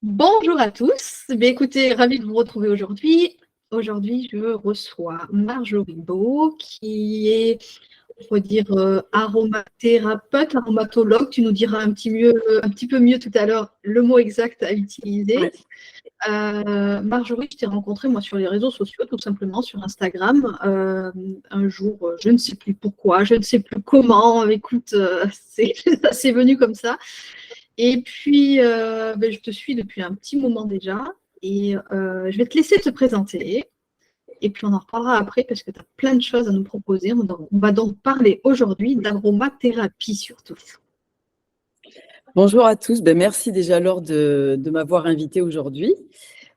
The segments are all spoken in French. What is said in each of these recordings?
Bonjour à tous. Écoutez, ravi de vous retrouver aujourd'hui. Aujourd'hui, je reçois Marjorie Beau, qui est, on va dire, aromathérapeute, aromatologue. Tu nous diras un petit peu mieux tout à l'heure le mot exact à utiliser. Ouais. Marjorie, je t'ai rencontrée, moi, sur les réseaux sociaux, tout simplement, sur Instagram. Un jour, je ne sais plus pourquoi, je ne sais plus comment. Écoute, c'est venu comme ça. Et puis, je te suis depuis un petit moment déjà. Et je vais te laisser te présenter. Et puis, on en reparlera après parce que tu as plein de choses à nous proposer. On va donc parler aujourd'hui d'aromathérapie surtout. Bonjour à tous. Merci déjà Laure de m'avoir invitée aujourd'hui.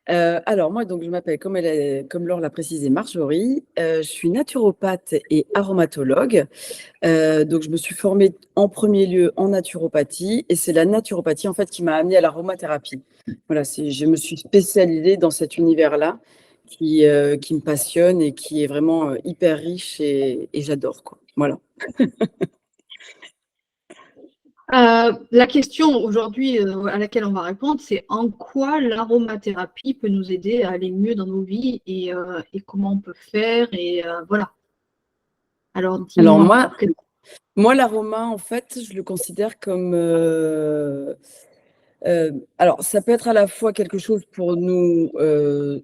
Alors moi, donc, je m'appelle, comme Laure l'a précisé, Marjorie. Je suis naturopathe et aromatologue. Donc je me suis formée en premier lieu en naturopathie et c'est la naturopathie en fait qui m'a amenée à l'aromathérapie. Voilà, je me suis spécialisée dans cet univers-là qui me passionne et qui est vraiment hyper riche et j'adore quoi. Voilà. La question aujourd'hui à laquelle on va répondre, c'est en quoi l'aromathérapie peut nous aider à aller mieux dans nos vies et comment on peut faire. Et voilà. Alors, Alors dis-moi. moi, l'aroma, en fait, je le considère comme... alors, ça peut être à la fois quelque chose pour nous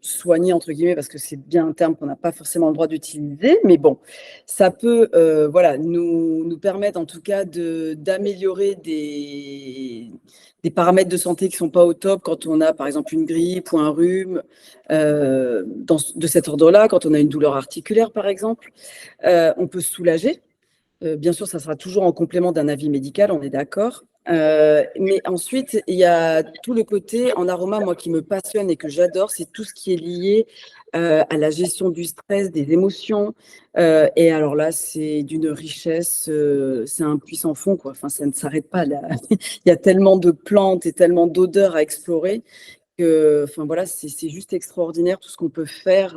soigner, entre guillemets, parce que c'est bien un terme qu'on n'a pas forcément le droit d'utiliser, mais bon, ça peut voilà, nous permettre en tout cas d'améliorer des paramètres de santé qui ne sont pas au top quand on a, par exemple, une grippe ou un rhume, de cet ordre-là, quand on a une douleur articulaire, par exemple. On peut se soulager. Bien sûr, ça sera toujours en complément d'un avis médical, on est d'accord. Mais ensuite, il y a tout le côté en aroma, moi, qui me passionne et que j'adore, c'est tout ce qui est lié à la gestion du stress, des émotions. Et alors là, c'est d'une richesse, c'est un puissant fond, quoi. Enfin, ça ne s'arrête pas là. Il y a tellement de plantes et tellement d'odeurs à explorer que, enfin voilà, c'est juste extraordinaire tout ce qu'on peut faire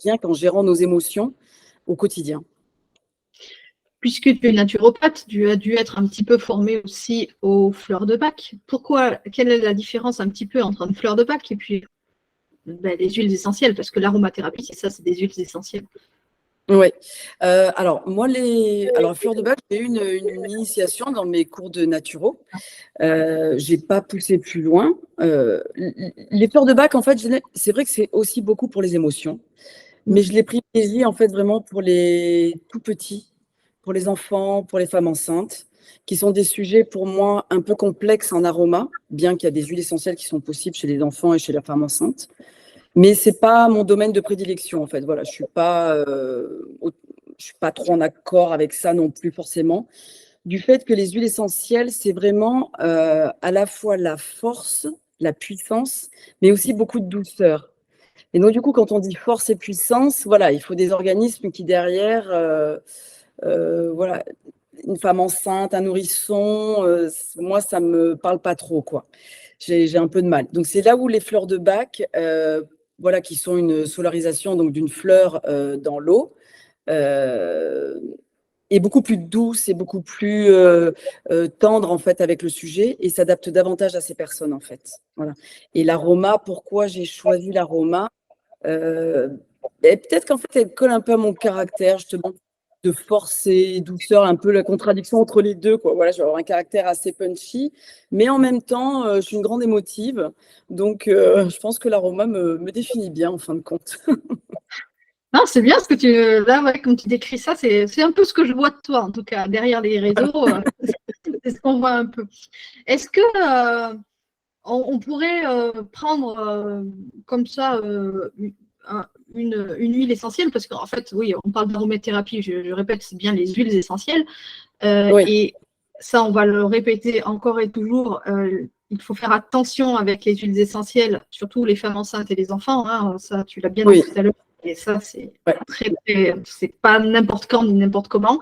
rien qu'en gérant nos émotions au quotidien. Puisque tu es naturopathe, tu as dû être un petit peu formé aussi aux fleurs de Bach. Quelle est la différence un petit peu entre une fleur de Bach et puis les huiles essentielles? Parce que l'aromathérapie, c'est ça, c'est des huiles essentielles. Oui. Alors, moi, alors, fleur de bac, j'ai eu une initiation dans mes cours de naturo. Je n'ai pas poussé plus loin. Les fleurs de bac, en fait, c'est vrai que c'est aussi beaucoup pour les émotions, mais je les privilégie en fait vraiment pour les tout petits, pour les enfants, pour les femmes enceintes, qui sont des sujets pour moi un peu complexes en aroma, bien qu'il y a des huiles essentielles qui sont possibles chez les enfants et chez la femme enceinte. Mais c'est pas mon domaine de prédilection en fait. Voilà, je suis pas trop en accord avec ça non plus forcément. Du fait que les huiles essentielles, c'est vraiment à la fois la force, la puissance, mais aussi beaucoup de douceur. Et donc du coup, quand on dit force et puissance, voilà, il faut des organismes qui derrière, voilà, une femme enceinte, un nourrisson, moi ça me parle pas trop quoi. J'ai un peu de mal. Donc c'est là où les fleurs de bac, voilà, qui sont une solarisation donc d'une fleur dans l'eau, euh, est beaucoup plus douce et beaucoup plus tendre en fait avec le sujet et s'adapte davantage à ces personnes en fait. Voilà. Et l'aroma, pourquoi j'ai choisi l'aroma et peut-être qu'en fait elle colle un peu à mon caractère justement de force et douceur, un peu la contradiction entre les deux quoi. Voilà, je vais avoir un caractère assez punchy, mais en même temps je suis une grande émotive, donc je pense que l'aroma me définit bien en fin de compte. Non, c'est bien ce que tu. Là, ouais, comme tu décris ça, c'est un peu ce que je vois de toi, en tout cas, derrière les réseaux. C'est ce qu'on voit un peu. Est-ce que on pourrait prendre comme ça une huile essentielle? Parce qu'en fait, oui, on parle d'aromathérapie, je répète, c'est bien les huiles essentielles. Oui, Et ça, on va le répéter encore et toujours. Il faut faire attention avec les huiles essentielles, surtout les femmes enceintes et les enfants. Hein, ça, tu l'as bien dit oui, tout à l'heure. Et ça, c'est ouais. c'est pas n'importe quand ni n'importe comment.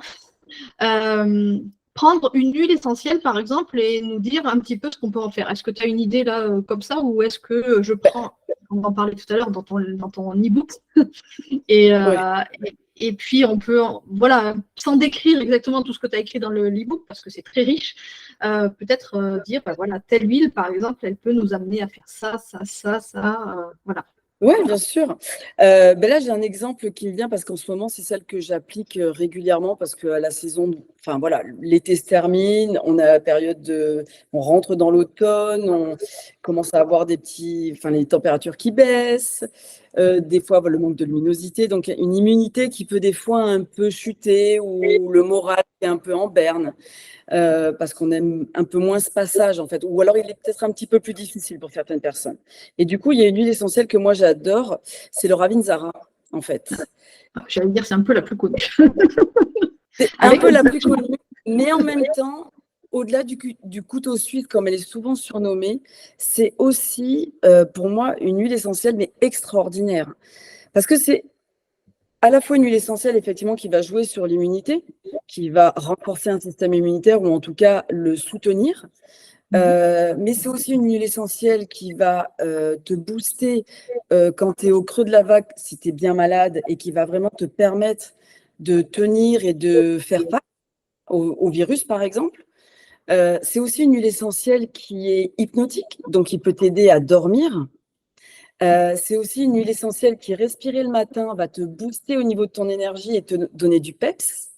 Euh, Prendre une huile essentielle, par exemple, et nous dire un petit peu ce qu'on peut en faire. Est-ce que tu as une idée là, comme ça, ou est-ce que je prends, on en parlait tout à l'heure dans ton e-book, et, Ouais. Et puis, on peut, voilà, sans décrire exactement tout ce que tu as écrit dans l'e-book, parce que c'est très riche, peut-être dire, bah, voilà, telle huile, par exemple, elle peut nous amener à faire ça, ça, ça, ça, voilà. Oui, bien sûr. Là, j'ai un exemple qui me vient parce qu'en ce moment, c'est celle que j'applique régulièrement parce que la saison, enfin voilà, l'été se termine, on a la période on rentre dans l'automne, on commence à avoir les températures qui baissent, des fois le manque de luminosité, donc une immunité qui peut des fois un peu chuter ou le moral est un peu en berne. Parce qu'on aime un peu moins ce passage, en fait. Ou alors, il est peut-être un petit peu plus difficile pour certaines personnes. Et du coup, il y a une huile essentielle que moi, j'adore, c'est le Ravinzara, en fait. J'allais dire, c'est un peu la plus connue. C'est un peu la plus connue, mais en même temps, au-delà du couteau suisse, comme elle est souvent surnommée, c'est aussi, pour moi, une huile essentielle, mais extraordinaire. Parce que c'est à la fois une huile essentielle, effectivement, qui va jouer sur l'immunité, qui va renforcer un système immunitaire ou en tout cas le soutenir. Mais c'est aussi une huile essentielle qui va te booster quand tu es au creux de la vague, si tu es bien malade, et qui va vraiment te permettre de tenir et de faire face au virus, par exemple. C'est aussi une huile essentielle qui est hypnotique, donc qui peut t'aider à dormir. C'est aussi une huile essentielle qui, respirée le matin, va te booster au niveau de ton énergie et te donner du peps.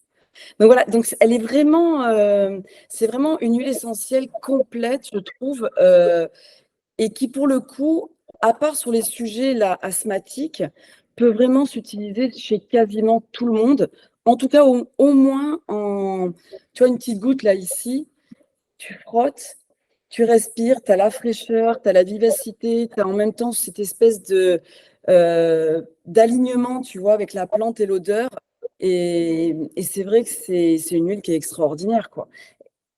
Donc voilà, donc elle est vraiment, c'est vraiment une huile essentielle complète, je trouve, et qui pour le coup, à part sur les sujets là, asthmatiques, peut vraiment s'utiliser chez quasiment tout le monde. En tout cas, au moins, tu vois, une petite goutte là ici, tu frottes, tu respires, tu as la fraîcheur, tu as la vivacité, tu as en même temps cette espèce d'alignement, tu vois, avec la plante et l'odeur. Et c'est vrai que c'est une huile qui est extraordinaire, quoi.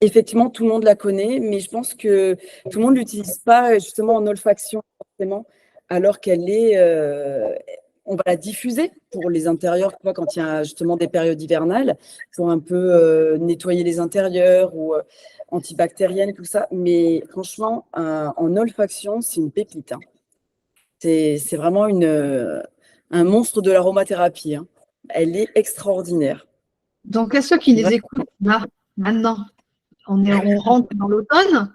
Effectivement, tout le monde la connaît, mais je pense que tout le monde ne l'utilise pas justement en olfaction, forcément, alors qu'elle est. On va la diffuser pour les intérieurs, tu vois, quand il y a justement des périodes hivernales, pour un peu nettoyer les intérieurs ou antibactérienne, tout ça. Mais franchement, en olfaction, c'est une pépite, hein. C'est vraiment un monstre de l'aromathérapie, hein. Elle est extraordinaire. Donc, à ceux qui les écoutent là, maintenant, on rentre dans l'automne.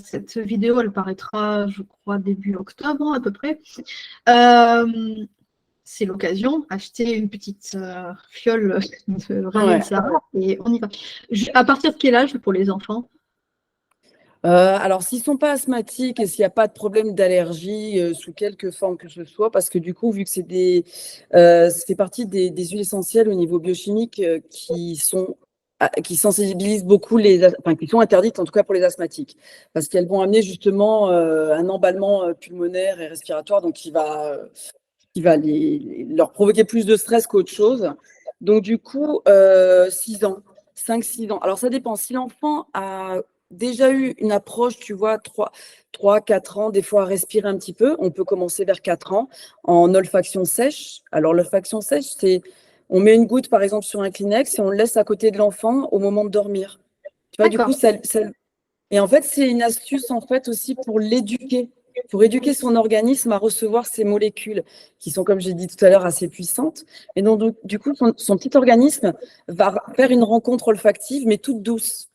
Cette vidéo, elle paraîtra, je crois, début octobre à peu près. C'est l'occasion, acheter une petite fiole de Ravensara et on y va. À partir de quel âge pour les enfants? Alors, s'ils ne sont pas asthmatiques et s'il n'y a pas de problème d'allergie sous quelque forme que ce soit, parce que du coup, vu que ça fait partie des huiles essentielles au niveau biochimique qui sensibilisent beaucoup qui sont interdites en tout cas pour les asthmatiques, parce qu'elles vont amener justement un emballement pulmonaire et respiratoire, donc qui va leur provoquer plus de stress qu'autre chose. Donc, du coup, 6 ans, 5-6 ans. Alors, ça dépend. Si l'enfant a déjà eu une approche, tu vois, 3-4 ans, des fois à respirer un petit peu, on peut commencer vers 4 ans en olfaction sèche. Alors, l'olfaction sèche, c'est on met une goutte, par exemple, sur un Kleenex et on le laisse à côté de l'enfant au moment de dormir. Tu vois, du coup, et en fait, c'est une astuce, en fait, aussi pour éduquer son organisme à recevoir ces molécules qui sont, comme j'ai dit tout à l'heure, assez puissantes. Et donc, du coup, son petit organisme va faire une rencontre olfactive, mais toute douce.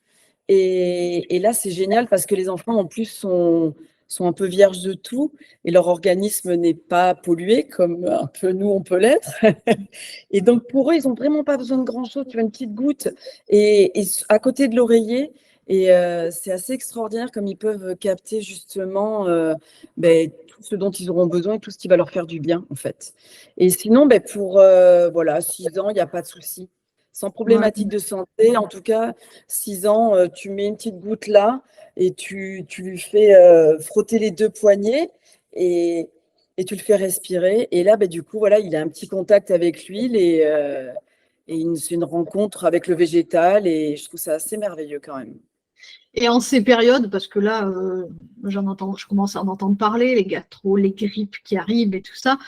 Et là, c'est génial parce que les enfants, en plus, sont un peu vierges de tout et leur organisme n'est pas pollué comme un peu nous, on peut l'être. Et donc, pour eux, ils n'ont vraiment pas besoin de grand-chose. Tu vois, une petite goutte et à côté de l'oreiller. Et c'est assez extraordinaire comme ils peuvent capter justement tout ce dont ils auront besoin et tout ce qui va leur faire du bien, en fait. Et sinon, pour voilà, 6 ans, il n'y a pas de souci. Sans problématique de santé, en tout cas, 6 ans, tu mets une petite goutte là et tu lui fais frotter les deux poignets et tu le fais respirer. Et là, du coup, voilà, il a un petit contact avec l'huile et c'est une rencontre avec le végétal et je trouve ça assez merveilleux quand même. Et en ces périodes, parce que là, je commence à en entendre parler, les gastro, les grippes qui arrivent et tout ça,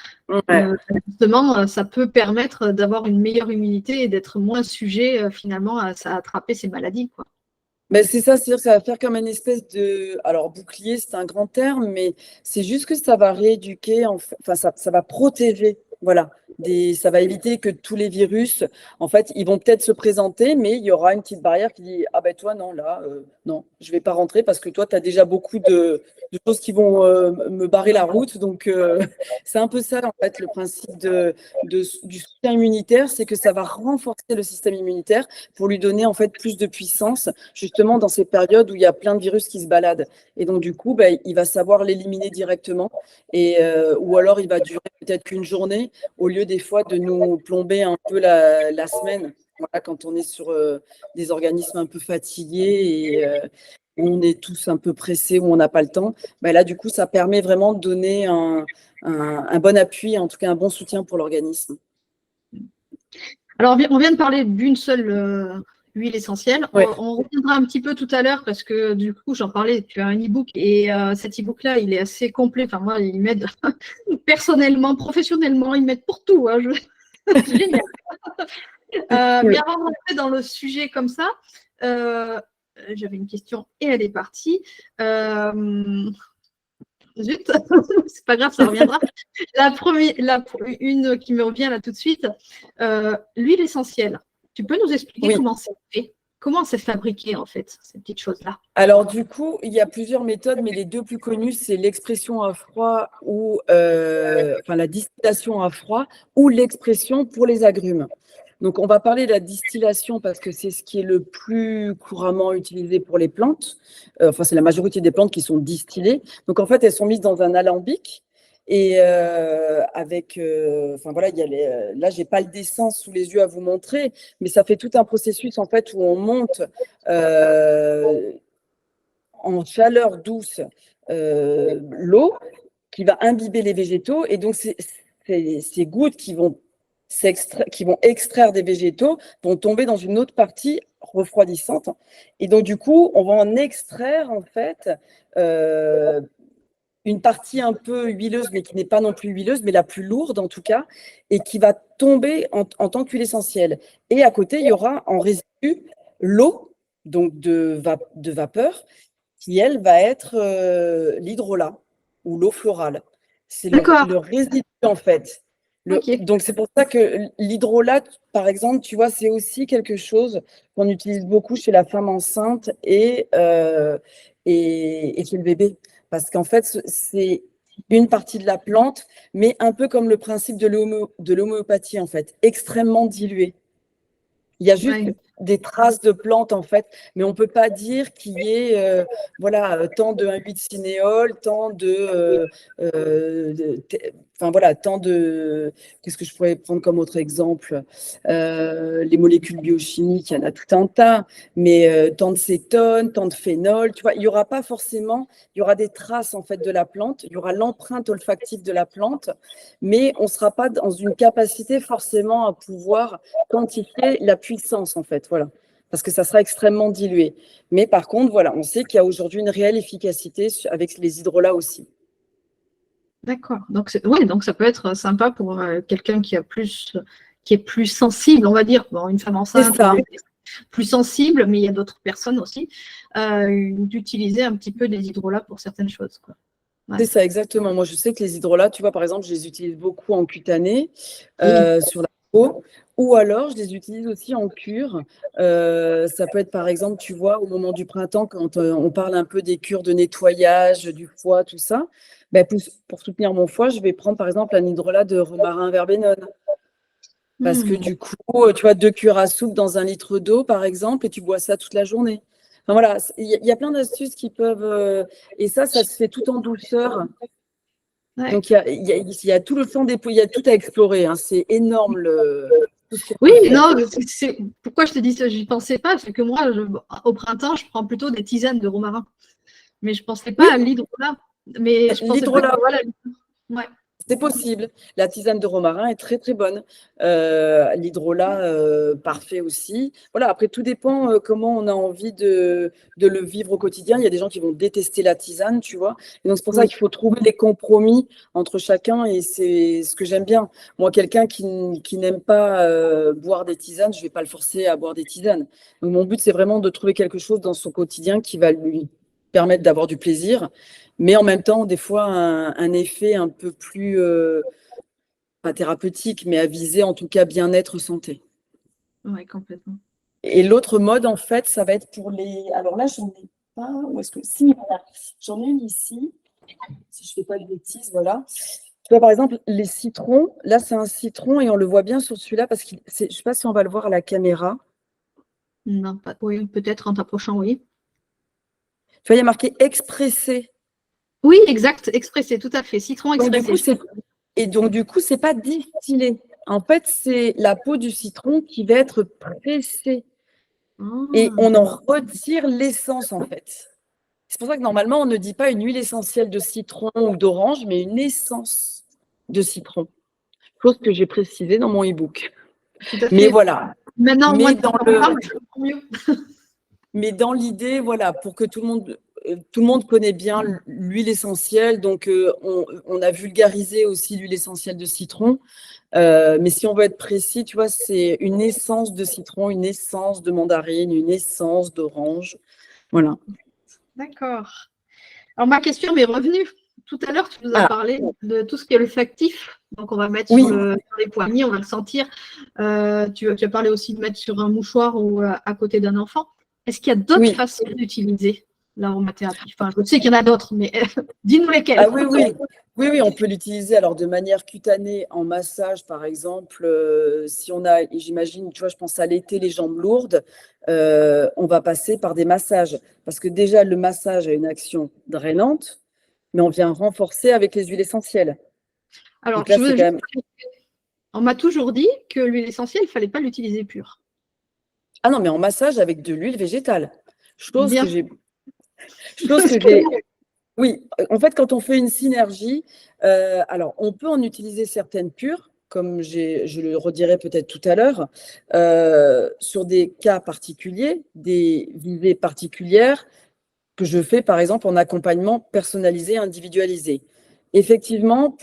justement, ça peut permettre d'avoir une meilleure immunité et d'être moins sujet finalement à attraper ces maladies, quoi. Mais c'est ça, c'est-à-dire que ça va faire comme une espèce de… Alors, bouclier, c'est un grand terme, mais c'est juste que ça va rééduquer, enfin, ça va protéger voilà. Ça va éviter que tous les virus, en fait, ils vont peut-être se présenter, mais il y aura une petite barrière qui dit, ah ben toi, non, là, non, je ne vais pas rentrer parce que toi, tu as déjà beaucoup de choses qui vont me barrer la route. Donc, c'est un peu ça, en fait, le principe du soutien immunitaire, c'est que ça va renforcer le système immunitaire pour lui donner, en fait, plus de puissance, justement, dans ces périodes où il y a plein de virus qui se baladent. Et donc, du coup, ben, il va savoir l'éliminer directement, ou alors il va durer peut-être qu'une journée, au lieu des fois de nous plomber un peu la semaine, voilà, quand on est sur des organismes un peu fatigués et où on est tous un peu pressés, où on n'a pas le temps, ben là, du coup, ça permet vraiment de donner un bon appui, en tout cas un bon soutien pour l'organisme. Alors, on vient de parler d'une seule huile essentielle. Ouais. On reviendra un petit peu tout à l'heure parce que du coup, j'en parlais, tu as un e-book et cet e-book-là, il est assez complet. Enfin, moi, il m'aide personnellement, professionnellement, il m'aide pour tout. Hein. C'est génial. Mais avant de rentrer dans le sujet comme ça, j'avais une question et elle est partie. Zut, c'est pas grave, ça reviendra. Une qui me revient là tout de suite, l'huile essentielle. Tu peux nous expliquer comment c'est fait? Comment c'est fabriqué en fait, ces petites choses-là? Alors du coup, il y a plusieurs méthodes, mais les deux plus connues, c'est l'expression à froid ou la distillation à froid ou l'expression pour les agrumes. Donc on va parler de la distillation parce que c'est ce qui est le plus couramment utilisé pour les plantes. C'est la majorité des plantes qui sont distillées. Donc en fait, elles sont mises dans un alambic. Et là, j'ai pas le dessin sous les yeux à vous montrer, mais ça fait tout un processus en fait où on monte en chaleur douce l'eau qui va imbiber les végétaux. Et donc, ces gouttes qui vont extraire des végétaux vont tomber dans une autre partie refroidissante. Et donc, du coup, on va en extraire en fait une partie un peu huileuse, mais qui n'est pas non plus huileuse, mais la plus lourde en tout cas, et qui va tomber en tant qu'huile essentielle. Et à côté, il y aura en résidu l'eau, donc de vapeur, qui, elle, va être l'hydrolat ou l'eau florale. C'est le résidu, en fait. Donc, c'est pour ça que l'hydrolat, par exemple, tu vois, c'est aussi quelque chose qu'on utilise beaucoup chez la femme enceinte et chez le bébé. Parce qu'en fait, c'est une partie de la plante, mais un peu comme le principe de l'homéopathie, en fait, extrêmement dilué. Il y a juste des traces de plantes, en fait, mais on ne peut pas dire qu'il y ait tant de 1,8 cinéole, tant de qu'est-ce que je pourrais prendre comme autre exemple? Les molécules biochimiques, il y en a tout un tas, mais tant de cétone, tant de phénol, tu vois, il n'y aura pas forcément, il y aura des traces en fait de la plante, il y aura l'empreinte olfactive de la plante, mais on ne sera pas dans une capacité forcément à pouvoir quantifier la puissance en fait, voilà. Parce que ça sera extrêmement dilué. Mais par contre, voilà, on sait qu'il y a aujourd'hui une réelle efficacité avec les hydrolats aussi. D'accord. Donc, donc ça peut être sympa pour quelqu'un qui est plus sensible, on va dire. Bon, une femme enceinte, plus sensible, mais il y a d'autres personnes aussi, d'utiliser un petit peu des hydrolats pour certaines choses, quoi. Ouais. C'est ça, exactement. Moi, je sais que les hydrolats, tu vois, par exemple, je les utilise beaucoup en cutané, sur la peau, ou alors je les utilise aussi en cure. Ça peut être, par exemple, tu vois, au moment du printemps, quand on parle un peu des cures de nettoyage, du foie, tout ça, ben, pour soutenir mon foie, je vais prendre, par exemple, un hydrolat de romarin verbenone. Parce que du coup, tu vois, 2 cuillères à soupe dans 1 litre d'eau, par exemple, et tu bois ça toute la journée. Enfin, voilà, il y a plein d'astuces qui peuvent… et ça se fait tout en douceur. Ouais. Donc, il y a tout le fond des… Il y a tout à explorer. Hein. C'est énorme. Oui, non, pourquoi je te dis ça, je n'y pensais pas. C'est que moi, au printemps, je prends plutôt des tisanes de romarin. Mais je ne pensais pas à l'hydrolat. Mais je pensais pas que, voilà. Ouais. C'est possible. La tisane de romarin est très, très bonne. L'hydrolat, parfait aussi. Voilà, après, tout dépend comment on a envie de le vivre au quotidien. Il y a des gens qui vont détester la tisane, tu vois. Et donc, c'est pour ça qu'il faut trouver des compromis entre chacun et c'est ce que j'aime bien. Moi, quelqu'un qui n'aime pas boire des tisanes, je ne vais pas le forcer à boire des tisanes. Donc, mon but, c'est vraiment de trouver quelque chose dans son quotidien qui va lui permettre d'avoir du plaisir, mais en même temps, des fois, un effet un peu plus pas thérapeutique, mais à viser en tout cas bien-être, santé. Oui, complètement. Et l'autre mode, en fait, ça va être pour les… Alors là, j'en ai pas… Où est-ce que… Si, voilà. J'en ai une ici. Si je ne fais pas de bêtises, voilà. Tu vois, par exemple, les citrons. Là, c'est un citron et on le voit bien sur celui-là parce que je ne sais pas si on va le voir à la caméra. Non, pas, oui, peut-être en t'approchant, oui. Tu vois, il y a marqué expressé. Oui, exact, expressé, tout à fait. Citron Donc, du expressé. coup, c'est pas distillé. En fait, c'est la peau du citron qui va être pressée et Ah, on en retire l'essence, en fait. C'est pour ça que normalement, on ne dit pas une huile essentielle de citron ou d'orange, mais une essence de citron. Chose que j'ai précisée dans mon e-book. tout à Mais fait. voilà. Maintenant, moi, Mais tu en parles, je comprends mieux. dans l'idée, voilà, pour que tout le monde connaît bien l'huile essentielle. Donc, on a vulgarisé aussi l'huile essentielle de citron. Mais si on veut être précis, tu vois, c'est une essence de citron, une essence de mandarine, une essence d'orange. Voilà. D'accord. Alors, ma question m'est revenue. Tout à l'heure, tu nous as Ah, parlé de tout ce qui est olfactif. Donc, on va mettre oui, sur les poignets, on va le sentir. Tu as parlé aussi de mettre sur un mouchoir ou à côté d'un enfant. Est-ce qu'il y a d'autres oui. façons d'utiliser l'aromathérapie? Enfin, je sais qu'il y en a d'autres, mais dis-nous lesquelles. Ah oui, oui. Oui, oui, on peut l'utiliser alors de manière cutanée en massage, par exemple. Si on a, j'imagine, tu vois, je pense à l'été, les jambes lourdes, on va passer par des massages. Parce que déjà, le massage a une action drainante, mais on vient renforcer avec les huiles essentielles. Alors, Donc là, je c'est veux quand juste… même… On m'a toujours dit que l'huile essentielle, il ne fallait pas l'utiliser pure. Ah non, mais en massage avec de l'huile végétale. Chose Bien. que j'ai… Chose que j'ai… Oui, en fait, quand on fait une synergie, alors on peut en utiliser certaines pures, comme je le redirai peut-être tout à l'heure, sur des cas particuliers, des visées particulières, que je fais par exemple en accompagnement personnalisé, individualisé. Effectivement,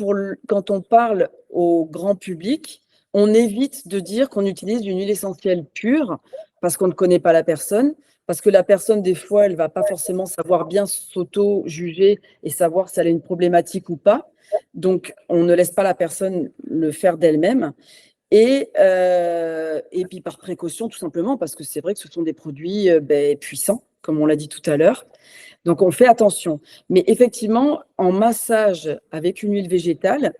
quand on parle au grand public, on évite de dire qu'on utilise une huile essentielle pure parce qu'on ne connaît pas la personne, parce que la personne, des fois, elle ne va pas forcément savoir bien s'auto-juger et savoir si elle a une problématique ou pas. Donc, on ne laisse pas la personne le faire d'elle-même. Et puis par précaution, tout simplement, parce que c'est vrai que ce sont des produits puissants, comme on l'a dit tout à l'heure. Donc, on fait attention. Mais effectivement, en massage avec une huile végétale,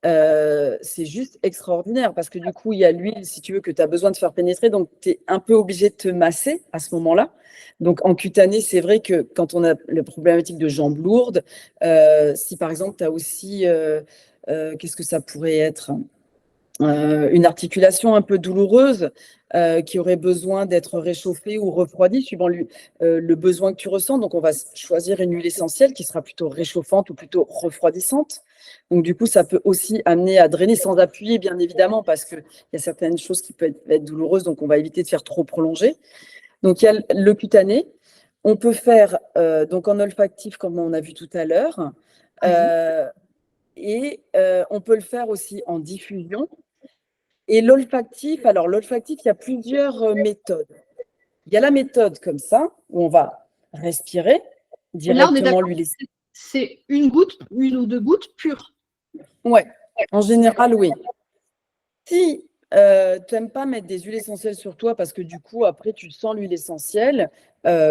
c'est juste extraordinaire parce que du coup, il y a l'huile, si tu veux, que tu as besoin de faire pénétrer. Donc, tu es un peu obligé de te masser à ce moment-là. Donc, en cutané, c'est vrai que quand on a la problématique de jambes lourdes, si par exemple, tu as aussi, qu'est-ce que ça pourrait être? Une articulation un peu douloureuse qui aurait besoin d'être réchauffée ou refroidie suivant le besoin que tu ressens. Donc, on va choisir une huile essentielle qui sera plutôt réchauffante ou plutôt refroidissante. Donc, du coup, ça peut aussi amener à drainer sans appuyer, bien évidemment, parce qu'il y a certaines choses qui peuvent être douloureuses, donc on va éviter de faire trop prolonger. Donc, il y a le cutané. On peut faire donc en olfactif, comme on a vu tout à l'heure. On peut le faire aussi en diffusion. Et l'olfactif, alors l'olfactif, il y a plusieurs méthodes. Il y a la méthode comme ça, où on va respirer Et là, on est directement d'accord, l'huile. c'est une goutte, une ou deux gouttes pures. Ouais, en général, oui. Si tu n'aimes pas mettre des huiles essentielles sur toi parce que du coup, après, tu sens l'huile essentielle,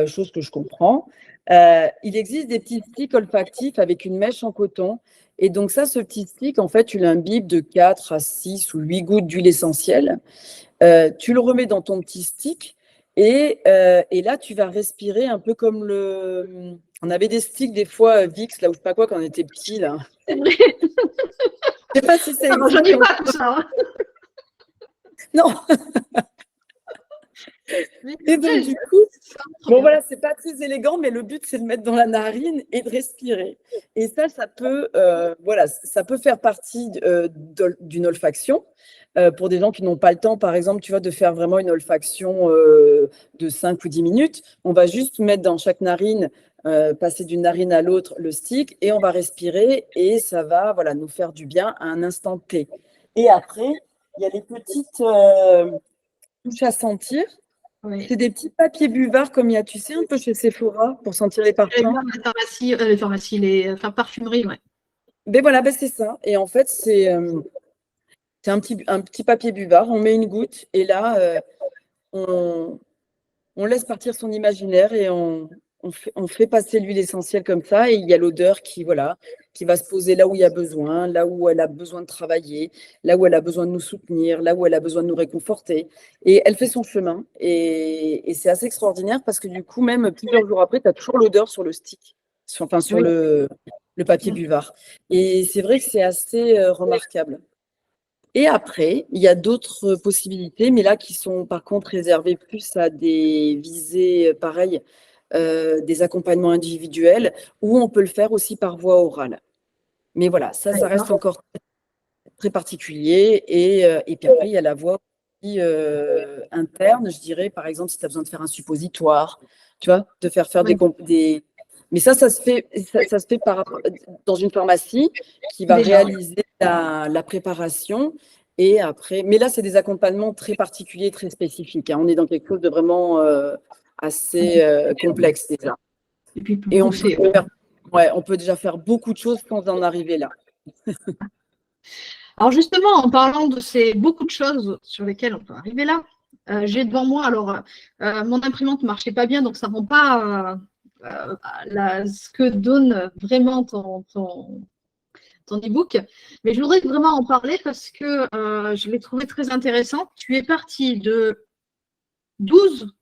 chose que je comprends, il existe des petits sticks olfactifs avec une mèche en coton. Et donc ça, ce petit stick, en fait, tu l'imbibes de 4 à 6 ou 8 gouttes d'huile essentielle. Tu le remets dans ton petit stick et là, tu vas respirer un peu comme le… On avait des sticks des fois, Vicks, là où je sais pas quoi, quand on était petit, là. C'est vrai. Je sais pas si ça Ah, j'en existe ai pas tout encore. ça. Hein. Non. Mais Et c'est donc, vrai, du coup, trop bon, bien. voilà, c'est pas très élégant, mais le but, c'est de mettre dans la narine et de respirer. Et ça peut, voilà, ça peut faire partie d'une olfaction. Pour des gens qui n'ont pas le temps, par exemple, tu vois, de faire vraiment une olfaction de 5 ou 10 minutes, on va juste mettre dans chaque narine, passer d'une narine à l'autre le stick et on va respirer et ça va, voilà, nous faire du bien à un instant T. Et après, il y a les petites touches à sentir. Oui. C'est des petits papiers buvards comme il y a, tu sais, un peu chez Sephora pour sentir les parfums. Les pharmacies, parfumeries, ouais. Ben voilà, ben c'est ça. Et en fait, C'est un petit papier buvard, on met une goutte et là, on, on laisse partir son imaginaire et on fait passer l'huile essentielle comme ça et il y a l'odeur qui, voilà, qui va se poser là où il y a besoin, là où elle a besoin de travailler, là où elle a besoin de nous soutenir, là où elle a besoin de nous réconforter. Et elle fait son chemin et c'est assez extraordinaire parce que du coup, même plusieurs jours après, tu as toujours l'odeur sur le stick, enfin sur Oui. le papier buvard. Et c'est vrai que c'est assez remarquable. Et après, il y a d'autres possibilités, mais là qui sont par contre réservées plus à des visées pareilles, des accompagnements individuels, où on peut le faire aussi par voie orale. Mais voilà, ça reste D'accord. encore très particulier. Et puis après, il y a la voie aussi, interne, je dirais, par exemple, si tu as besoin de faire un suppositoire, tu vois, de faire Oui. des. Mais ça se fait, ça se fait dans une pharmacie qui va Déjà. réaliser la préparation. Et après, mais là, c'est des accompagnements très particuliers, très spécifiques, hein. On est dans quelque chose de vraiment assez complexe déjà. Et puis Et pousser. on peut déjà faire beaucoup de choses sans en arriver là. Alors justement, en parlant de ces beaucoup de choses sur lesquelles on peut arriver là, j'ai devant moi, alors mon imprimante ne marchait pas bien, donc ça ne rend pas ce que donne vraiment ton e-book. Mais je voudrais vraiment en parler parce que je l'ai trouvé très intéressant. Tu es parti de 12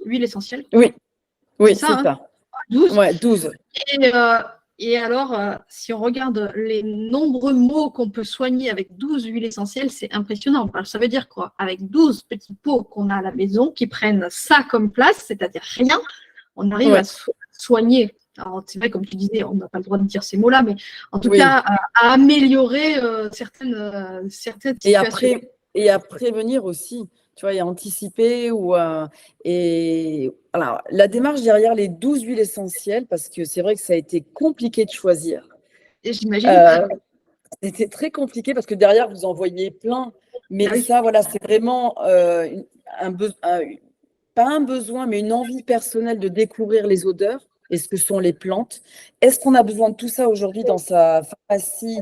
huiles essentielles, Oui, c'est oui, ça, c'est hein? ça. 12. Ouais, 12. Et alors, si on regarde les nombreux mots qu'on peut soigner avec 12 huiles essentielles, c'est impressionnant. Alors, ça veut dire quoi? Avec 12 petits pots qu'on a à la maison qui prennent ça comme place, c'est-à-dire rien, on arrive à Ouais, soigner. Alors, c'est vrai, comme tu disais, on n'a pas le droit de dire ces mots-là, mais en tout oui. cas, à améliorer certaines situations. Et à prévenir aussi, tu vois, et à anticiper et alors la démarche derrière les 12 huiles essentielles, parce que c'est vrai que ça a été compliqué de choisir. Et j'imagine. Euh, C'était très compliqué parce que derrière vous en voyez plein, Ah mais oui, ça voilà, c'est vraiment pas un besoin, mais une envie personnelle de découvrir les odeurs et ce que sont les plantes. Est-ce qu'on a besoin de tout ça aujourd'hui dans sa pharmacie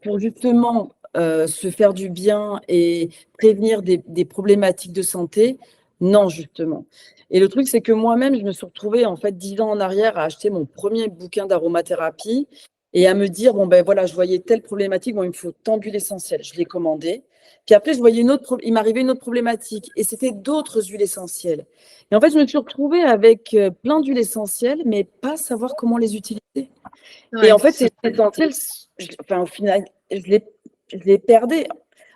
pour justement se faire du bien et prévenir des problématiques de santé? Non, justement. Et le truc, c'est que moi-même, je me suis retrouvée en fait 10 ans en arrière à acheter mon premier bouquin d'aromathérapie et à me dire, bon ben voilà, je voyais telle problématique, bon, il me faut tant d'huile essentielle. Je l'ai commandé. Puis après, je voyais il m'arrivait une autre problématique et c'était d'autres huiles essentielles. Et en fait, je me suis retrouvée avec plein d'huiles essentielles, mais pas savoir comment les utiliser. Et en ouais, fait, ces huiles essentielles, enfin, au final, je les perdais.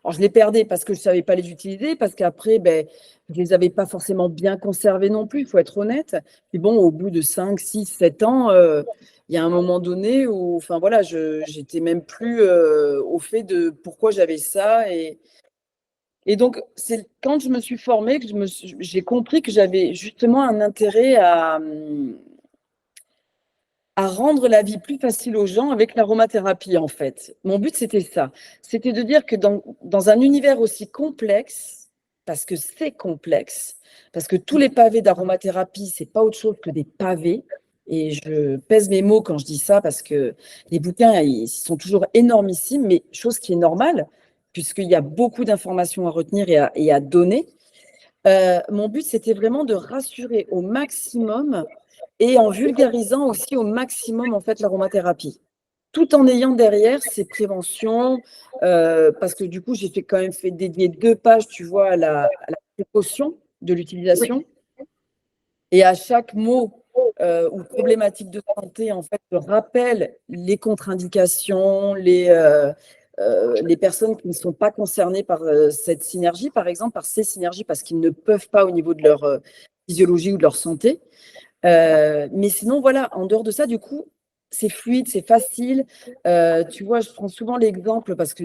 Alors, je les perdais parce que je ne savais pas les utiliser, parce qu'après, ben, je ne les avais pas forcément bien conservées non plus, il faut être honnête. Puis bon, au bout de 5, 6, 7 ans, il y a un moment donné où, enfin voilà, j'étais même plus au fait de pourquoi j'avais ça. Et donc, c'est quand je me suis formée que j'ai compris que j'avais justement un intérêt à rendre la vie plus facile aux gens avec l'aromathérapie, en fait. Mon but, c'était ça. C'était de dire que dans un univers aussi complexe, parce que c'est complexe, parce que tous les pavés d'aromathérapie, c'est pas autre chose que des pavés. Et je pèse mes mots quand je dis ça, parce que les bouquins, ils sont toujours énormissimes, mais chose qui est normale, puisqu'il y a beaucoup d'informations à retenir et à donner. Mon but, c'était vraiment de rassurer au maximum et en vulgarisant aussi au maximum en fait l'aromathérapie, tout en ayant derrière ces préventions, parce que du coup, j'ai quand même fait dédier 2 pages, tu vois, à la précaution de oui, l'utilisation et à chaque mot ou problématique de santé, en fait, je rappelle les contre-indications, les personnes qui ne sont pas concernées par cette synergie, par exemple, par ces synergies, parce qu'ils ne peuvent pas au niveau de leur physiologie ou de leur santé. Mais sinon, voilà, en dehors de ça, du coup, c'est fluide, c'est facile. Tu vois, je prends souvent l'exemple parce que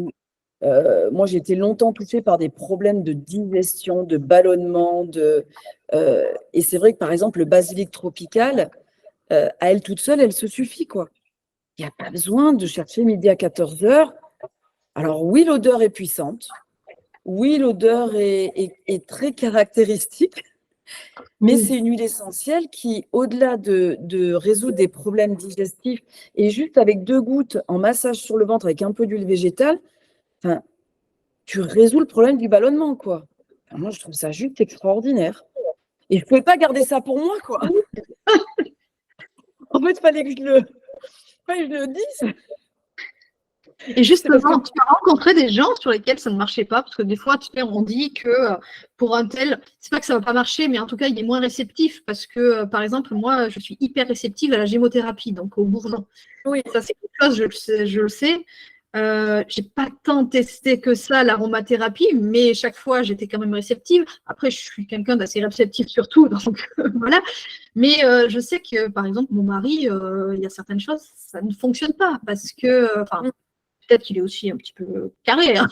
moi, j'ai été longtemps touchée par des problèmes de digestion, de ballonnement, et c'est vrai que, par exemple, le basilic tropical, à elle toute seule, elle se suffit, quoi. Il n'y a pas besoin de chercher midi à 14 heures. Alors oui, l'odeur est puissante. Oui, l'odeur est très caractéristique. Mais oui. c'est une huile essentielle qui, au-delà de résoudre des problèmes digestifs, et juste avec 2 gouttes en massage sur le ventre avec un peu d'huile végétale, enfin, tu résous le problème du ballonnement, quoi. Enfin, moi, je trouve ça juste extraordinaire. Et je ne pouvais pas garder ça pour moi, quoi. En fait, fallait que je le dise. Et justement, tu as rencontré des gens sur lesquels ça ne marchait pas, parce que des fois, tu sais, on dit que pour un tel, c'est pas que ça va pas marcher, mais en tout cas, il est moins réceptif, parce que, par exemple, moi, je suis hyper réceptive à la gémothérapie, donc au bourdon. Oui. Ça, c'est quelque chose, je le sais. J'ai pas tant testé que ça l'aromathérapie, mais chaque fois j'étais quand même réceptive. Après, je suis quelqu'un d'assez réceptif surtout, donc voilà. Mais je sais que par exemple mon mari, il y a certaines choses, ça ne fonctionne pas parce que, enfin, peut-être qu'il est aussi un petit peu carré, hein,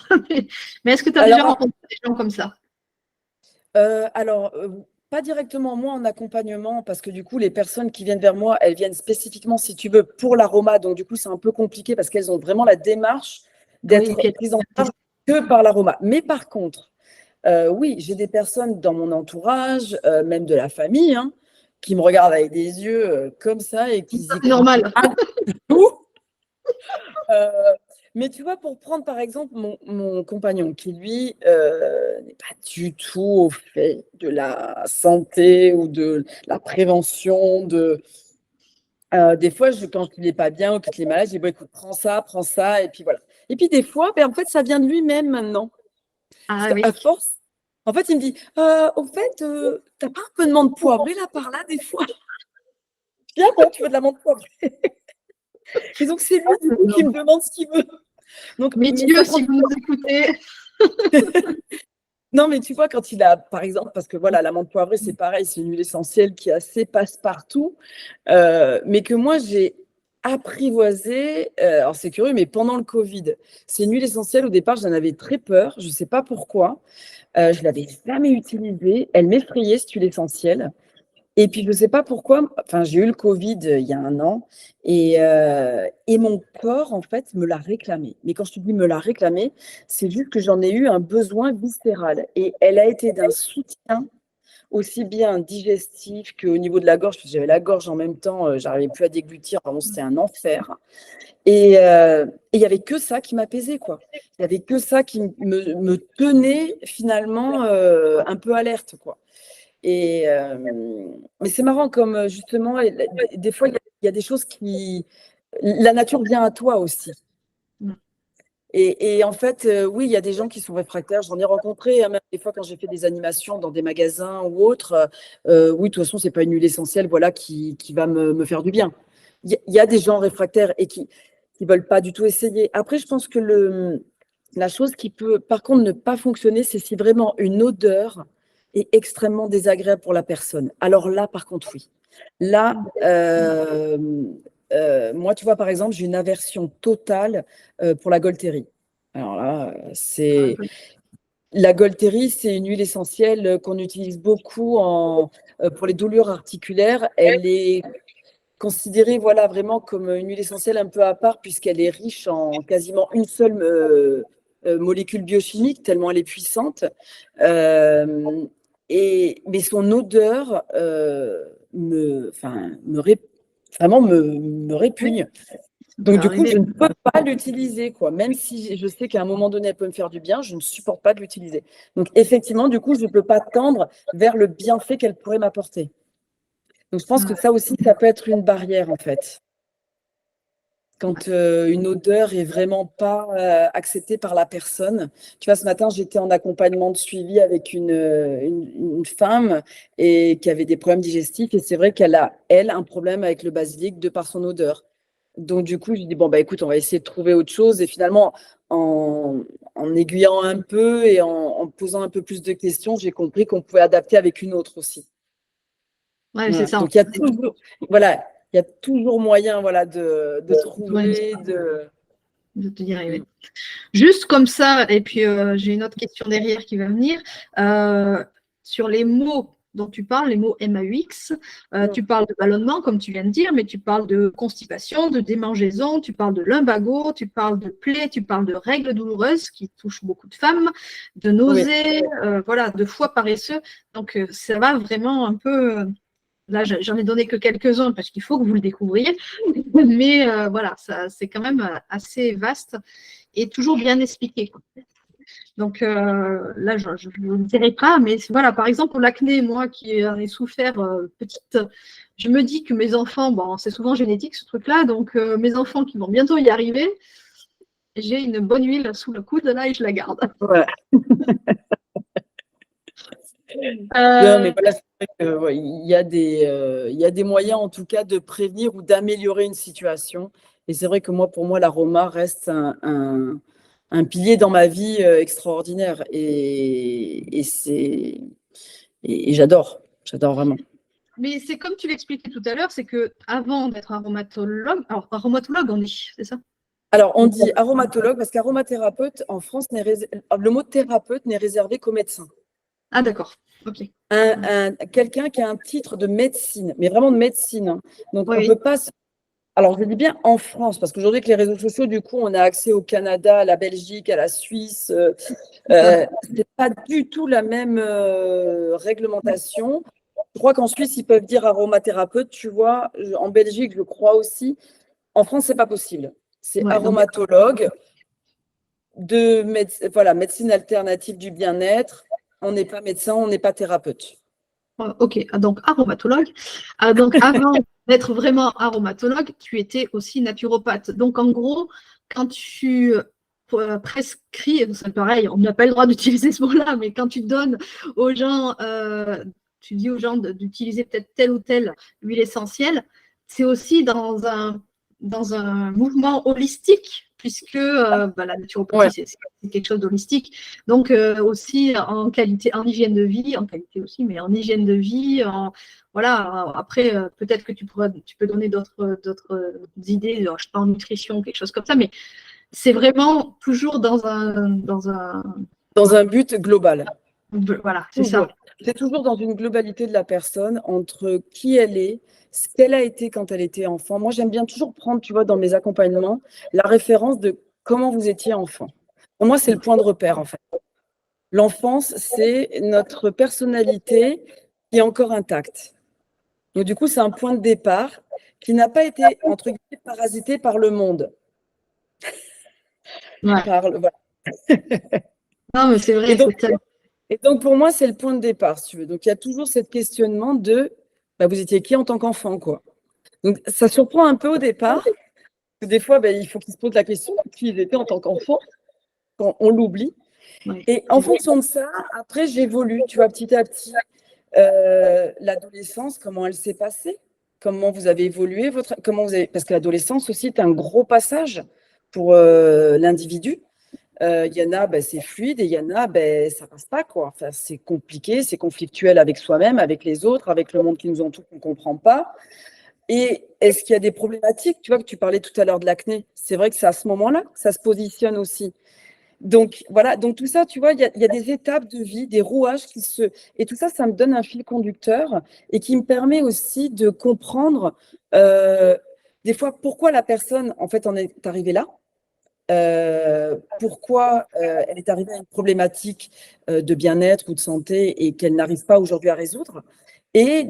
mais est-ce que tu as déjà rencontré des gens comme ça? Pas directement moi en accompagnement, parce que du coup, les personnes qui viennent vers moi, elles viennent spécifiquement, si tu veux, pour l'aroma. Donc, du coup, c'est un peu compliqué parce qu'elles ont vraiment la démarche d'être prises en charge que par l'aroma. Mais par contre, oui, j'ai des personnes dans mon entourage, même de la famille, hein, qui me regardent avec des yeux comme ça et qui c'est normal. Mais tu vois, pour prendre par exemple mon compagnon qui, lui, n'est pas du tout au fait de la santé ou de la prévention. Des fois, quand il n'est pas bien ou qu'il est malade, je dis, bon, écoute, prends ça, et puis voilà. Et puis des fois, en fait, ça vient de lui-même maintenant. Ah, Parce qu'à force, en fait, il me dit, au fait, t'as pas un peu de menthe poivrée là, par là, des fois? Bien, bon, tu veux de la menthe poivrée. Et donc, c'est lui, du coup, qui me demande ce qu'il veut. Donc, mais Dieu, si vous nous écoutez. Non, mais tu vois, quand il a, par exemple, parce que voilà, la menthe poivrée, c'est pareil, c'est une huile essentielle qui est assez passe-partout, mais que moi, j'ai apprivoisée, alors c'est curieux, mais pendant le Covid. C'est une huile essentielle, au départ, j'en avais très peur, je ne sais pas pourquoi. Je ne l'avais jamais utilisée, elle m'effrayait, cette huile essentielle. Et puis, je ne sais pas pourquoi, enfin, j'ai eu le Covid il y a 1 an et mon corps, en fait, me l'a réclamé. Mais quand je te dis me l'a réclamé, c'est juste que j'en ai eu un besoin viscéral. Et elle a été d'un soutien aussi bien digestif qu'au niveau de la gorge, parce que j'avais la gorge en même temps, j'arrivais plus à déglutir, vraiment, c'était un enfer. Et il n'y avait que ça qui m'apaisait, quoi. Il n'y avait que ça qui me tenait finalement un peu alerte, quoi. Mais c'est marrant comme justement, des fois, il y a des choses qui… La nature vient à toi aussi. Et en fait, oui, il y a des gens qui sont réfractaires. J'en ai rencontré, hein, même des fois quand j'ai fait des animations dans des magasins ou autres. Oui, de toute façon, ce n'est pas une huile essentielle voilà, qui va me faire du bien. Il y a des gens réfractaires et qui ne veulent pas du tout essayer. Après, je pense que la chose qui peut, par contre, ne pas fonctionner, c'est si vraiment une odeur est extrêmement désagréable pour la personne. Alors là, par contre, oui. Là, moi, tu vois, par exemple, j'ai une aversion totale pour la Golterie. Alors là, c'est… La Golterie, c'est une huile essentielle qu'on utilise beaucoup pour les douleurs articulaires. Elle est considérée voilà, vraiment comme une huile essentielle un peu à part puisqu'elle est riche en quasiment une seule molécule biochimique, tellement elle est puissante. Mais son odeur vraiment me répugne. Donc, du coup, je ne peux pas l'utiliser, quoi. Même si je sais qu'à un moment donné, elle peut me faire du bien, je ne supporte pas de l'utiliser. Donc, effectivement, du coup, je ne peux pas tendre vers le bienfait qu'elle pourrait m'apporter. Donc, je pense que ça aussi, ça peut être une barrière, en fait. Quand une odeur est vraiment pas acceptée par la personne. Tu vois, ce matin, j'étais en accompagnement de suivi avec une femme et qui avait des problèmes digestifs. Et c'est vrai qu'elle a, elle, un problème avec le basilic de par son odeur. Donc, du coup, je dis, bon, bah, écoute, on va essayer de trouver autre chose. Et finalement, en aiguillant un peu et en posant un peu plus de questions, j'ai compris qu'on pouvait adapter avec une autre aussi. Ouais, c'est ça. Donc, il y a toujours, voilà, il y a toujours moyen voilà, de trouver, de te dire, juste comme ça, et puis j'ai une autre question derrière qui va venir. Sur les mots dont tu parles, les mots MAUX, tu parles de ballonnement, comme tu viens de dire, mais tu parles de constipation, de démangeaison, tu parles de lumbago, tu parles de plaies, tu parles de règles douloureuses qui touchent beaucoup de femmes, de nausées, voilà, de foie paresseux. Donc, ça va vraiment un peu… Là, j'en ai donné que quelques-uns parce qu'il faut que vous le découvriez. Mais voilà, c'est quand même assez vaste et toujours bien expliqué, quoi. Donc là, je ne dirai pas, mais voilà, par exemple, pour l'acné, moi qui en ai souffert petite, je me dis que mes enfants, bon, c'est souvent génétique ce truc-là, donc mes enfants qui vont bientôt y arriver, j'ai une bonne huile sous le coude là et je la garde. Ouais. Non, mais voilà, c'est vrai que, ouais, il y a des moyens en tout cas de prévenir ou d'améliorer une situation. Et c'est vrai que moi, pour moi, l'aroma reste un pilier dans ma vie extraordinaire. Et j'adore vraiment. Mais c'est comme tu l'expliquais tout à l'heure, c'est que avant d'être aromatologue, alors aromatologue on dit, c'est ça? Alors, on dit aromatologue parce qu'aromathérapeute, en France, le mot thérapeute n'est réservé qu'aux médecins. Ah d'accord, ok. Quelqu'un qui a un titre de médecine, mais vraiment de médecine, hein. Donc, on ne Oui, peut pas. Alors, je dis bien en France, parce qu'aujourd'hui, avec les réseaux sociaux, du coup, on a accès au Canada, à la Belgique, à la Suisse. c'est ça. C'est pas du tout la même réglementation. Je crois qu'en Suisse, ils peuvent dire aromathérapeute, tu vois. En Belgique, je crois aussi. En France, c'est pas possible. C'est Ouais, donc, aromatologue voilà, médecine alternative du bien-être. On n'est pas médecin, on n'est pas thérapeute. ok, ah, donc aromatologue. Ah, donc avant d'être vraiment aromatologue, tu étais aussi naturopathe. Donc en gros, quand tu prescris, c'est pareil, on n'a pas le droit d'utiliser ce mot-là, mais quand tu donnes aux gens, tu dis aux gens d'utiliser peut-être telle ou telle huile essentielle, c'est aussi dans un mouvement holistique, puisque bah, la naturopathie, Ouais, c'est quelque chose d'holistique. Donc aussi en qualité, en hygiène de vie, en qualité aussi, mais en hygiène de vie, voilà. Après, peut-être que tu peux donner d'autres idées, je sais pas, en nutrition, quelque chose comme ça, mais c'est vraiment toujours dans un but global. voilà, c'est ça. Toujours. C'est toujours dans une globalité de la personne entre qui elle est, ce qu'elle a été quand elle était enfant. Moi, j'aime bien toujours prendre, tu vois, dans mes accompagnements, la référence de comment vous étiez enfant. Pour moi, c'est le point de repère, en fait. L'enfance, c'est notre personnalité qui est encore intacte. Donc, du coup, c'est un point de départ qui n'a pas été, entre guillemets, parasité par le monde. Ouais. Voilà. Non, mais c'est Et vrai, donc, c'est ça. et donc, pour moi, c'est le point de départ, si tu veux. Donc, il y a toujours ce questionnement de bah, vous étiez qui en tant qu'enfant, quoi. Donc, ça surprend un peu au départ. Que des fois, il faut qu'ils se posent la question de qui ils étaient en tant qu'enfant, quand on l'oublie. Ouais. Et en fonction de ça, après, j'évolue, tu vois, petit à petit. L'adolescence, comment elle s'est passée? Comment vous avez évolué Parce que l'adolescence aussi est un gros passage pour l'individu. Il y en a, c'est fluide et il y en a, ça passe pas, quoi. Enfin, c'est compliqué, c'est conflictuel avec soi-même, avec les autres, avec le monde qui nous entoure qu'on ne comprend pas. Et est-ce qu'il y a des problématiques? Tu vois que tu parlais tout à l'heure de l'acné. C'est vrai que c'est à ce moment-là que ça se positionne aussi. Donc voilà, donc tout ça, tu vois, il y a des étapes de vie, des rouages qui se... Et tout ça, ça me donne un fil conducteur et qui me permet aussi de comprendre des fois pourquoi la personne, en fait, en est arrivée là. Pourquoi elle est arrivée à une problématique de bien-être ou de santé et qu'elle n'arrive pas aujourd'hui à résoudre. Et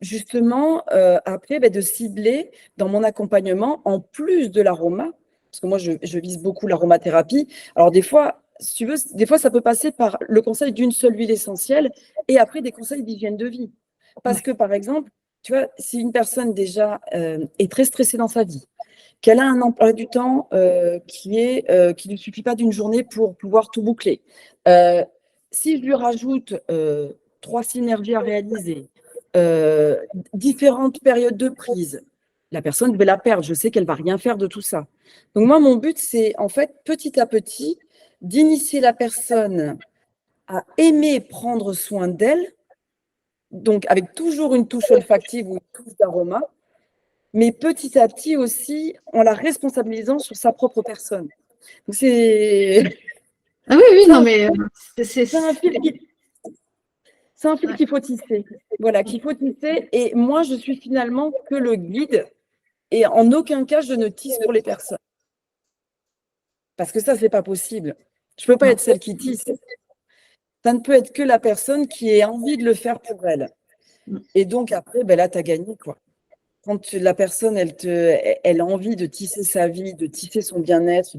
justement, après, de cibler dans mon accompagnement, en plus de l'aroma, parce que moi, je vise beaucoup l'aromathérapie. Alors, des fois, si tu veux, des fois, ça peut passer par le conseil d'une seule huile essentielle et après des conseils d'hygiène de vie. Parce Ouais. que, par exemple, tu vois, si une personne déjà est très stressée dans sa vie, qu'elle a un emploi du temps qui ne suffit pas d'une journée pour pouvoir tout boucler. Si je lui rajoute 3 synergies à réaliser, euh, différentes périodes de prise, la personne, je vais la perdre. Je sais qu'elle va rien faire de tout ça. Donc moi, mon but, c'est en fait petit à petit d'initier la personne à aimer prendre soin d'elle, donc avec toujours une touche olfactive ou une touche d'aroma, mais petit à petit aussi en la responsabilisant sur sa propre personne. Donc c'est Ah oui, oui, c'est non, un, mais c'est un fil c'est un fil ouais. qu'il faut tisser. Voilà, qu'il faut tisser. Et moi, je suis finalement que le guide et en aucun cas, je ne tisse pour les personnes. Parce que ça, c'est pas possible. Je peux pas Non. être celle qui tisse. Ça ne peut être que la personne qui ait envie de le faire pour elle. Et donc après, là, tu as gagné, quoi. quand la personne, elle a envie de tisser sa vie, de tisser son bien-être,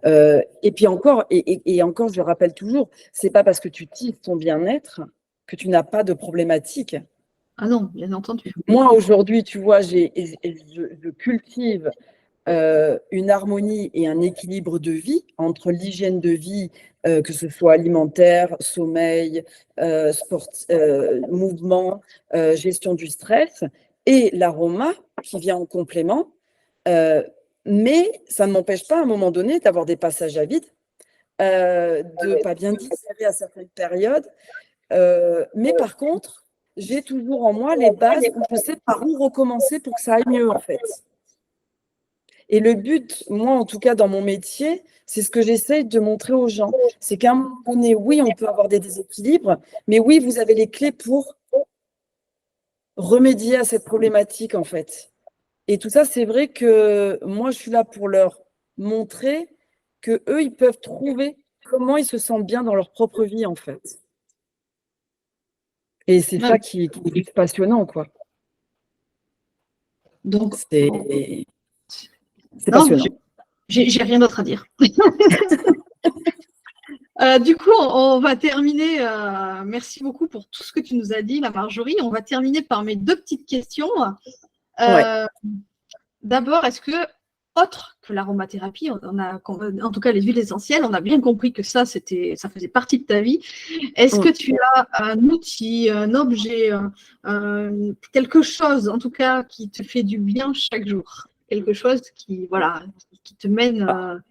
et puis encore, et encore, je le rappelle toujours, c'est pas parce que tu tisses ton bien-être que tu n'as pas de problématique. Ah non, bien entendu. Moi, aujourd'hui, tu vois, je cultive une harmonie et un équilibre de vie entre l'hygiène de vie, que ce soit alimentaire, sommeil, mouvement, gestion du stress, et l'aroma qui vient en complément. Mais ça ne m'empêche pas à un moment donné d'avoir des passages à vide, de pas bien digérer à certaines périodes. Mais par contre, j'ai toujours en moi les bases où je sais par où recommencer pour que ça aille mieux en fait. Et le but, moi en tout cas dans mon métier, c'est ce que j'essaye de montrer aux gens. C'est qu'à un moment donné, oui, on peut avoir des déséquilibres, mais oui, vous avez les clés pour remédier à cette problématique en fait. Et tout ça, c'est vrai que moi, je suis là pour leur montrer que eux, ils peuvent trouver comment ils se sentent bien dans leur propre vie en fait. Et c'est ça qui est passionnant, quoi. Donc, C'est non, passionnant. j'ai rien d'autre à dire. Du coup, on va terminer. Merci beaucoup pour tout ce que tu nous as dit, la Marjorie. On va terminer par mes 2 petites questions. Ouais. D'abord, est-ce que, autre que l'aromathérapie, en tout cas les huiles essentielles, on a bien compris que ça faisait partie de ta vie. Est-ce que tu as un outil, un objet, quelque chose, en tout cas, qui te fait du bien chaque jour? Quelque chose qui te mène…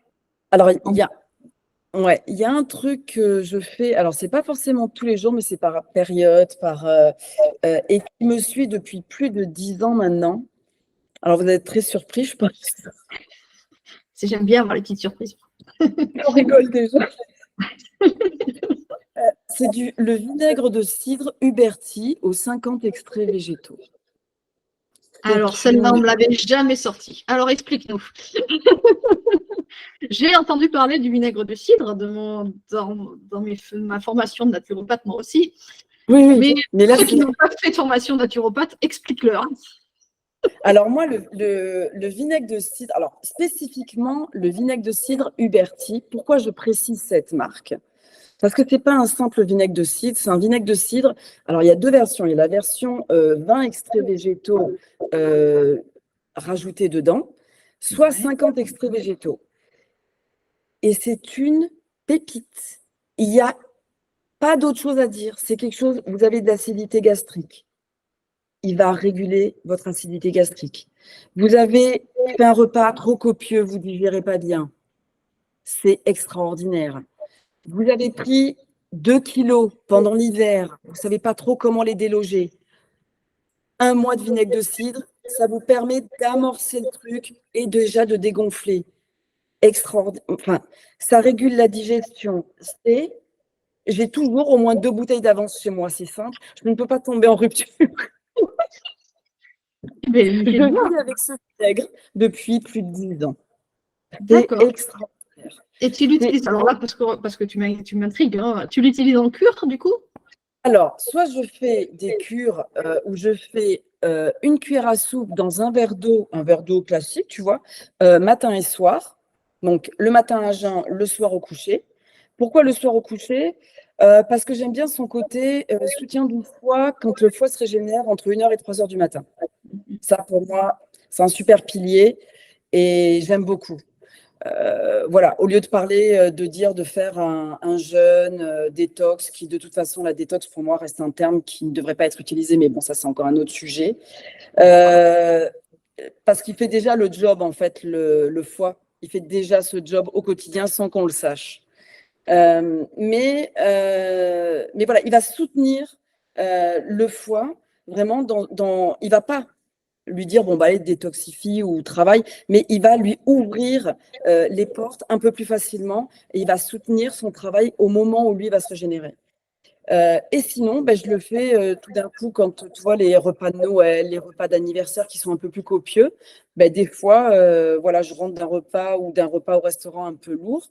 Alors, il y a un truc que je fais, alors c'est pas forcément tous les jours, mais c'est par période, et qui me suit depuis plus de 10 ans maintenant. Alors, vous êtes très surpris, je pense. J'aime bien avoir les petites surprises. On rigole déjà. C'est le vinaigre de cidre Huberti aux 50 extraits végétaux. Alors, celle-là, on ne me l'avait jamais sortie. Alors, explique-nous. J'ai entendu parler du vinaigre de cidre dans ma formation de naturopathe, moi aussi. Oui. Mais là, ceux qui n'ont pas fait de formation naturopathe, explique-leur. Alors moi, le vinaigre de cidre, alors spécifiquement le vinaigre de cidre Huberti, pourquoi je précise cette marque? Parce que ce n'est pas un simple vinaigre de cidre, c'est un vinaigre de cidre. Alors il y a 2 versions. Il y a la version 20 extraits végétaux rajoutés dedans, soit 50 extraits végétaux. Et c'est une pépite. Il n'y a pas d'autre chose à dire. C'est quelque chose, vous avez de l'acidité gastrique. Il va réguler votre acidité gastrique. Vous avez fait un repas trop copieux, vous ne digérez pas bien. C'est extraordinaire. Vous avez pris 2 kilos pendant l'hiver, vous ne savez pas trop comment les déloger. 1 mois de vinaigre de cidre, ça vous permet d'amorcer le truc et déjà de dégonfler. Extraordinaire. Enfin, ça régule la digestion. J'ai toujours au moins 2 bouteilles d'avance chez moi, c'est simple. Je ne peux pas tomber en rupture. Je vis avec ce vinaigre depuis plus de 10 ans. C'est extraordinaire. Et tu l'utilises, alors là, parce que tu m'intrigues, hein, tu l'utilises en cure, du coup? Alors, soit je fais des cures où je fais une cuillère à soupe dans un verre d'eau classique, tu vois, matin et soir. Donc, le matin à jeun, le soir au coucher. Pourquoi le soir au coucher? Parce que j'aime bien son côté soutien du foie quand le foie se régénère entre 1h et 3h du matin. Ça, pour moi, c'est un super pilier et j'aime beaucoup. Voilà, au lieu de parler, de dire de faire un jeûne détox, qui de toute façon, la détox pour moi reste un terme qui ne devrait pas être utilisé, mais bon, ça c'est encore un autre sujet. Parce qu'il fait déjà le job, en fait, le foie, il fait déjà ce job au quotidien sans qu'on le sache. Mais voilà, il va soutenir le foie vraiment il va pas lui dire bon bah allez détoxifie ou travaille, mais il va lui ouvrir les portes un peu plus facilement et il va soutenir son travail au moment où lui va se régénérer. Et sinon, ben, je le fais tout d'un coup quand tu vois les repas de Noël, les repas d'anniversaire qui sont un peu plus copieux. Ben, des fois, voilà, je rentre d'un repas ou d'un repas au restaurant un peu lourd.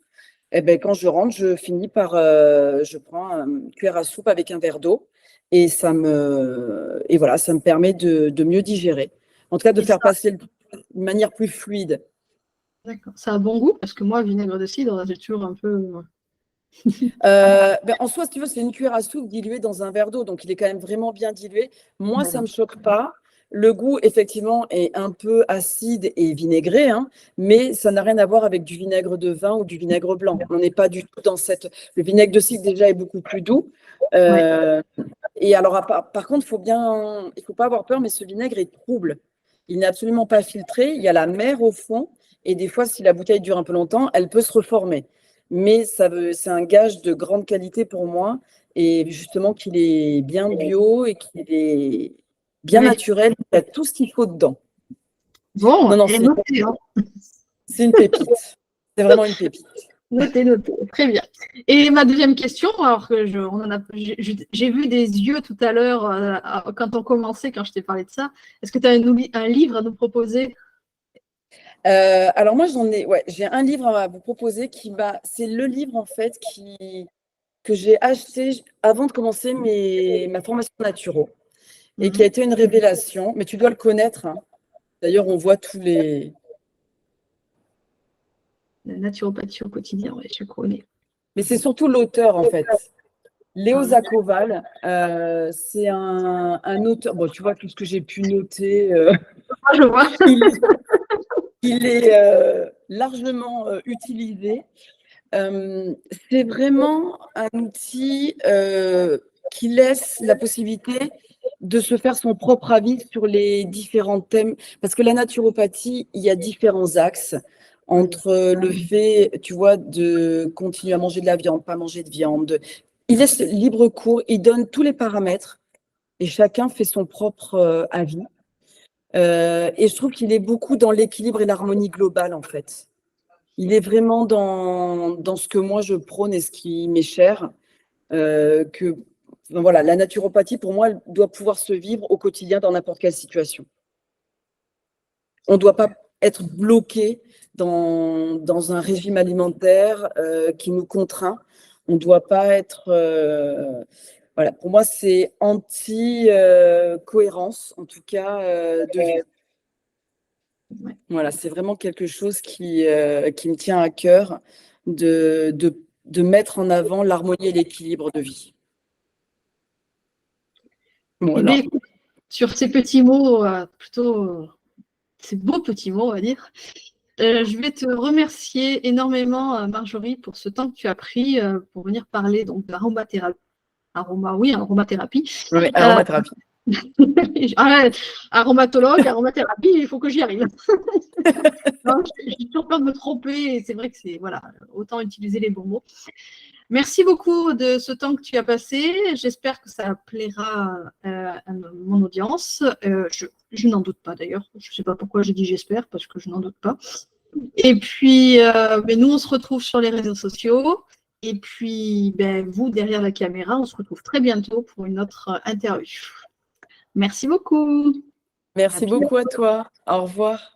Et ben, quand je rentre, je finis par, je prends une cuillère à soupe avec un verre d'eau et voilà, ça me permet de mieux digérer. En tout cas, de Et faire ça, passer de manière plus fluide. d'accord. Ça a bon goût parce que moi, vinaigre de cidre, c'est toujours un peu. En soi, si tu veux, c'est une cuillère à soupe diluée dans un verre d'eau, donc il est quand même vraiment bien dilué. Moi, ça ne Voilà. me choque pas. Le goût, effectivement, est un peu acide et vinaigré, hein, mais ça n'a rien à voir avec du vinaigre de vin ou du vinaigre blanc. On n'est pas du tout dans cette. Le vinaigre de cidre, déjà, est beaucoup plus doux. Ouais. Euh, et alors, par contre, il faut pas avoir peur, mais ce vinaigre est trouble. Il n'est absolument pas filtré. Il y a la mer au fond, et des fois, si la bouteille dure un peu longtemps, elle peut se reformer. Mais c'est un gage de grande qualité pour moi, et justement qu'il est bien bio et qu'il est bien Ouais. naturel. Il y a tout ce qu'il faut dedans. Bon, Non, non, et noté, hein. c'est une pépite. C'est vraiment une pépite. Noté, noté. Très bien. Et ma deuxième question, alors que j'ai vu des yeux tout à l'heure quand on commençait, quand je t'ai parlé de ça. Est-ce que tu as un livre à nous proposer? Alors moi, j'ai un livre à vous proposer c'est le livre en fait que j'ai acheté avant de commencer ma formation naturo et qui a été une révélation. Mais tu dois le connaître, hein. D'ailleurs, on voit tous les. La naturopathie au quotidien, ouais, je connais. Mais c'est surtout l'auteur en fait. Léo Ah, Zakoval, c'est un auteur. Bon, tu vois tout ce que j'ai pu noter. je vois. Il est, il est, largement utilisé. C'est vraiment un outil qui laisse la possibilité de se faire son propre avis sur les différents thèmes. Parce que la naturopathie, il y a différents axes entre le fait, tu vois, de continuer à manger de la viande, pas manger de viande. Il laisse libre cours, il donne tous les paramètres et chacun fait son propre avis. Et je trouve qu'il est beaucoup dans l'équilibre et l'harmonie globale, en fait. Il est vraiment dans ce que moi je prône et ce qui m'est cher. Voilà, la naturopathie, pour moi, elle doit pouvoir se vivre au quotidien dans n'importe quelle situation. On ne doit pas être bloqué dans un régime alimentaire qui nous contraint. On ne doit pas être. Voilà, pour moi, c'est anti-cohérence, en tout cas, de vie. Voilà, c'est vraiment quelque chose qui me tient à cœur de mettre en avant l'harmonie et l'équilibre de vie. Eh bien, Voilà. écoute, sur ces petits mots, ces beaux petits mots, on va dire, je vais te remercier énormément, Marjorie, pour ce temps que tu as pris pour venir parler donc d'aromathérapie. Aromathérapie. Oui, aromathérapie. Aromatologue, aromathérapie, il faut que j'y arrive. J'ai toujours peur de me tromper et c'est vrai que c'est voilà, autant utiliser les bons mots. Merci beaucoup de ce temps que tu as passé. J'espère que ça plaira à mon audience. Je n'en doute pas d'ailleurs. Je ne sais pas pourquoi j'ai dit j'espère, parce que je n'en doute pas. Et puis, mais nous, on se retrouve sur les réseaux sociaux. Et puis, vous, derrière la caméra, on se retrouve très bientôt pour une autre interview. Merci beaucoup. Merci beaucoup à toi. Au revoir.